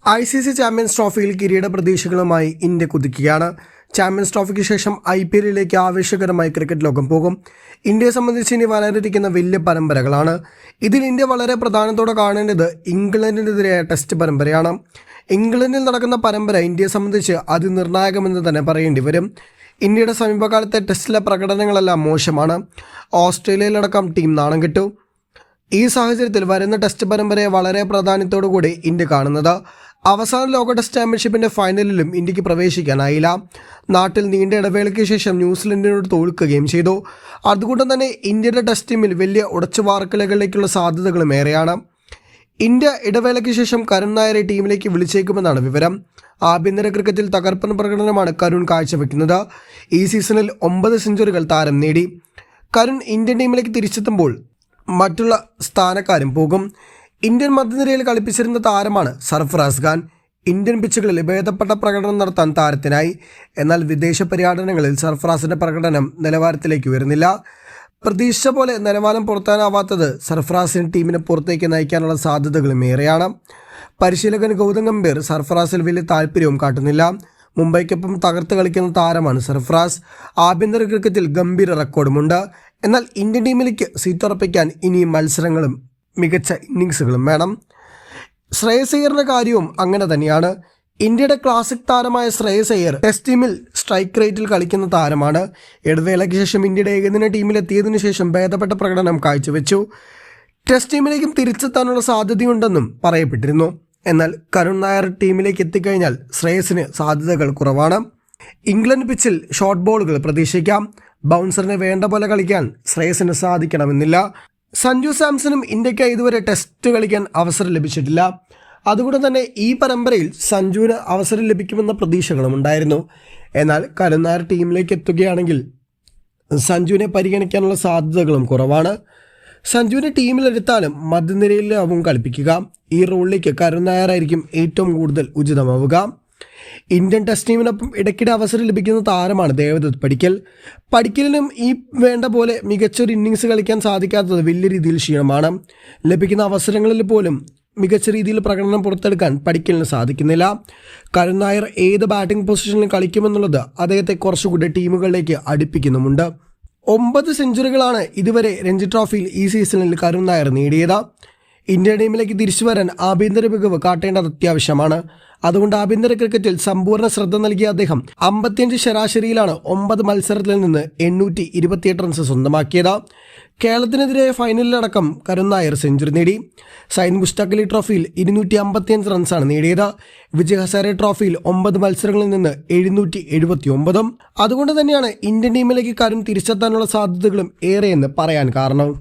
ICC champions ട്രോഫിയിൽ കിരീട പ്രതീക്ഷകളുമായി India കുതിക്കുകയാണ്. Champions ട്രോഫിക്ക് ശേഷം IPLിലേക്ക് ആവേശകരമായി ക്രിക്കറ്റ് ലോകം പോകും. ഇന്ത്യയെ സംബന്ധിച്ച് ഇനി വരാനിരിക്കുന്ന വലിയ പരമ്പരകളാണ്. ഇതിൽ ഇന്ത്യ വളരെ പ്രധാനത്തോടെ കാണേണ്ടത് ഇംഗ്ലണ്ടിനെതിരായ ടെസ്റ്റ് പരമ്പരയാണ്. ഇംഗ്ലണ്ടിൽ നടക്കുന്ന പരമ്പര ഇന്ത്യയെ സംബന്ധിച്ച് അതിനിർണായകമെന്ന് തന്നെ പറയേണ്ടി വരും. ഇന്ത്യയുടെ സമീപകാലത്തെ ടെസ്റ്റിലെ പ്രകടനങ്ങളെല്ലാം മോശമാണ്. ഓസ്ട്രേലിയയിലടക്കം ടീം നാണം കെട്ടു. ഈ സാഹചര്യത്തിൽ വരുന്ന ടെസ്റ്റ് പരമ്പരയെ വളരെ പ്രാധാന്യത്തോടുകൂടി ഇന്ത്യ കാണുന്നത്. അവസാന ലോക ടെസ്റ്റ് ചാമ്പ്യൻഷിപ്പിൻ്റെ ഫൈനലിലും ഇന്ത്യക്ക് പ്രവേശിക്കാനായില്ല. നാട്ടിൽ നീണ്ട ഇടവേളയ്ക്ക് ശേഷം ന്യൂസിലൻഡിനോട് തോൽക്കുകയും ചെയ്തു. അതുകൊണ്ട് തന്നെ ഇന്ത്യയുടെ ടെസ്റ്റ് ടീമിൽ വലിയ ഉടച്ചുവാർക്കലുകളിലേക്കുള്ള സാധ്യതകളും ഏറെയാണ്. ഇന്ത്യ ഇടവേളയ്ക്ക് ശേഷം കരുൺ നായരെ ടീമിലേക്ക് വിളിച്ചേക്കുമെന്നാണ് വിവരം. ആഭ്യന്തര ക്രിക്കറ്റിൽ തകർപ്പൻ പ്രകടനമാണ് കരുൺ കാഴ്ചവെക്കുന്നത്. ഈ സീസണിൽ 9 സെഞ്ചുറികൾ താരം നേടി. കരുൺ ഇന്ത്യൻ ടീമിലേക്ക് തിരിച്ചെത്തുമ്പോൾ മറ്റുള്ള സ്ഥാനക്കാരും പോകും. ഇന്ത്യൻ മധ്യനിരയിൽ കളിപ്പിച്ചിരുന്ന താരമാണ് സർഫറാസ് ഖാൻ. ഇന്ത്യൻ പിച്ചുകളിൽ ഭേദപ്പെട്ട പ്രകടനം നടത്താൻ താരത്തിനായി. എന്നാൽ വിദേശ പര്യടനങ്ങളിൽ സർഫറാസിൻ്റെ പ്രകടനം നിലവാരത്തിലേക്ക് വരുന്നില്ല. പ്രതീക്ഷിച്ച പോലെ നിലവാരം പുറത്താനാവാത്തത് സർഫറാസിന് ടീമിനെ പുറത്തേക്ക് നയിക്കാനുള്ള സാധ്യതകളും ഏറെയാണ്. പരിശീലകൻ ഗൗതം ഗംഭീർ സർഫറാസിൽ വലിയ താല്പര്യവും കാട്ടുന്നില്ല. മുംബൈക്കൊപ്പം തകർത്ത് കളിക്കുന്ന താരമാണ് സർഫറാസ്. ആഭ്യന്തര ക്രിക്കറ്റിൽ ഗംഭീര റെക്കോർഡുമുണ്ട്. എന്നാൽ ഇന്ത്യൻ ടീമിലേക്ക് സീറ്റ് ഉറപ്പിക്കാൻ ഇനിയും മത്സരങ്ങളും മികച്ച ഇന്നിങ്സുകളും വേണം. ശ്രേയസ് അയ്യറിൻ്റെ കാര്യവും അങ്ങനെ തന്നെയാണ്. ഇന്ത്യയുടെ ക്ലാസിക് താരമായ ശ്രേയസ് അയ്യർ ടെസ്റ്റ് ടീമിൽ സ്ട്രൈക്ക് റേറ്റിൽ കളിക്കുന്ന താരമാണ്. ഇടവേളയ്ക്ക് ശേഷം ഇന്ത്യയുടെ ഏകദിന ടീമിലെത്തിയതിനു ശേഷം ഭേദപ്പെട്ട പ്രകടനം കാഴ്ചവെച്ചു. ടെസ്റ്റ് ടീമിലേക്കും തിരിച്ചെത്താനുള്ള സാധ്യതയുണ്ടെന്നും പറയപ്പെട്ടിരുന്നു. എന്നാൽ കരുൺ നായർ ടീമിലേക്ക് എത്തിക്കഴിഞ്ഞാൽ ശ്രേയസിന് സാധ്യതകൾ കുറവാണ്. ഇംഗ്ലണ്ട് പിച്ചിൽ ഷോർട്ട് ബോളുകൾ പ്രതീക്ഷിക്കാം. ബൗൺസറിനെ വേണ്ട പോലെ കളിക്കാൻ ശ്രേയസിന് സാധിക്കണമെന്നില്ല. സഞ്ജു സാംസണും ഇന്ത്യയ്ക്കായി ഇതുവരെ ടെസ്റ്റ് കളിക്കാൻ അവസരം ലഭിച്ചിട്ടില്ല. അതുകൊണ്ട് തന്നെ ഈ പരമ്പരയിൽ സഞ്ജുവിന് അവസരം ലഭിക്കുമെന്ന പ്രതീക്ഷകളും ഉണ്ടായിരുന്നു. എന്നാൽ കരുൺ നായർ ടീമിലേക്ക് എത്തുകയാണെങ്കിൽ സഞ്ജുവിനെ പരിഗണിക്കാനുള്ള സാധ്യതകളും കുറവാണ്. സഞ്ജുവിനെ ടീമിലെടുത്താലും മധ്യനിരയിലാവും കളിപ്പിക്കുക. ഈ റോളിലേക്ക് കരുൺ നായരായിരിക്കും ഏറ്റവും കൂടുതൽ ഉചിതമാവുക. ഇന്ത്യൻ ടെസ്റ്റ് ടീമിനൊപ്പം ഇടയ്ക്കിടെ അവസരം ലഭിക്കുന്ന താരമാണ് ദേവദത്ത് പടിക്കൽ. പടിക്കലിനും ഈ വേണ്ട പോലെ മികച്ചൊരു ഇന്നിങ്സ് കളിക്കാൻ സാധിക്കാത്തത് വലിയ രീതിയിൽ ക്ഷീണമാണ്. ലഭിക്കുന്ന അവസരങ്ങളിൽ പോലും മികച്ച രീതിയിൽ പ്രകടനം പുറത്തെടുക്കാൻ പടിക്കലിന് സാധിക്കുന്നില്ല. കരുൺ നായർ ഏത് ബാറ്റിംഗ് പൊസിഷനിൽ കളിക്കുമെന്നുള്ളത് അദ്ദേഹത്തെ കുറച്ചുകൂടി ടീമുകളിലേക്ക് അടുപ്പിക്കുന്നുമുണ്ട്. 9 സെഞ്ചുറികളാണ് ഇതുവരെ രഞ്ജി ട്രോഫിയിൽ ഈ സീസണിൽ കരുൺ നായർ നേടിയത്. ഇന്ത്യൻ ടീമിലേക്ക് തിരിച്ചു വരാൻ ആഭ്യന്തര മികവ് കാട്ടേണ്ടത് അത്യാവശ്യമാണ്. അതുകൊണ്ട് ആഭ്യന്തര ക്രിക്കറ്റിൽ സമ്പൂർണ്ണ ശ്രദ്ധ നൽകിയ അദ്ദേഹം 55 ശരാശരിയിലാണ് 9 മത്സരത്തിൽ നിന്ന് 828 റൺസ് സ്വന്തമാക്കിയത്. കേരളത്തിനെതിരെ ഫൈനലിലടക്കം കരുൺ നായർ സെഞ്ചുറി നേടി. സയ്യിദ് മുഷ്താഖ് അലി ട്രോഫിയിൽ 255 റൺസാണ് നേടിയത്. വിജയ് ഹസാരെ ട്രോഫിയിൽ 9 മത്സരങ്ങളിൽ നിന്ന് 779. അതുകൊണ്ട് തന്നെയാണ് ഇന്ത്യൻ ടീമിലേക്ക് കരുൺ തിരിച്ചെത്താനുള്ള സാധ്യതകളും ഏറെയെന്ന് പറയാൻ കാരണം.